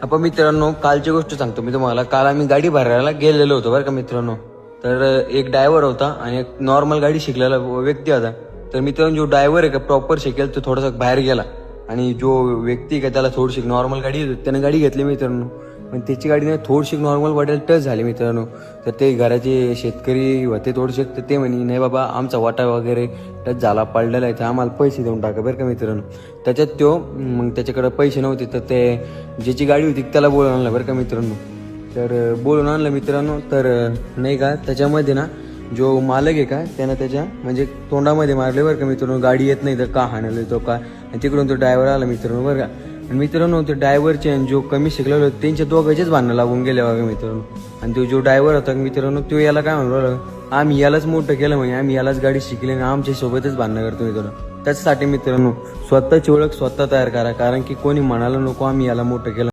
आपण मित्रांनो कालची गोष्ट सांगतो मी तुम्हाला. काल आम्ही गाडी भरायला गेलेलो होतो बरं का मित्रांनो. तर एक ड्रायव्हर होता आणि एक नॉर्मल गाडी शिकलेला व्यक्ती होता. तर मित्रांनो जो ड्रायव्हर आहे का प्रॉपर शिकेल तो थोडासा बाहेर गेला आणि जो व्यक्ती का त्याला थोडीशी नॉर्मल गाडी होती त्याने गाडी घेतली मित्रांनो. पण त्याची गाडी नाही थोडीशी नॉर्मल वाटेल टच झाली मित्रांनो. तर ते घराचे शेतकरी होते थोडेसे तर ते म्हणे नाही बाबा आमचा वाटा वगैरे टच झाला पडलेला आहे तर आम्हाला पैसे देऊन टाका बरं का मित्रांनो. त्याच्यात तो मग त्याच्याकडे पैसे नव्हते तर ते ज्याची गाडी होती त्याला बोलून आणलं बरं का मित्रांनो. तर बोलून आणलं मित्रांनो. तर नाही का त्याच्यामध्ये ना जो मालक आहे का त्यानं त्याच्या म्हणजे तोंडामध्ये मारले बरं का मित्रांनो. गाडी येत नाही तर का हाणायला येतो का. आणि तिकडून तो ड्रायव्हर आला मित्रांनो बरं का. आणि मित्रांनो ते ड्रायव्हरचे आणि जो कमी शिकलेलो त्यांच्या दोघांचेच भांडणं लागून गेले बघा मित्रांनो. आणि तो जो ड्रायव्हर होता मित्रांनो तो याला काय म्हणलो आम्ही यालाच मोठं केलं म्हणजे आम्ही यालाच गाडी शिकली आणि आमच्या सोबतच भांडणं करतो मित्रांनो. त्याच्यासाठी मित्रांनो स्वतःची ओळख स्वतः तयार करा कारण की कोणी म्हणायला नको आम्ही याला मोठं केलं.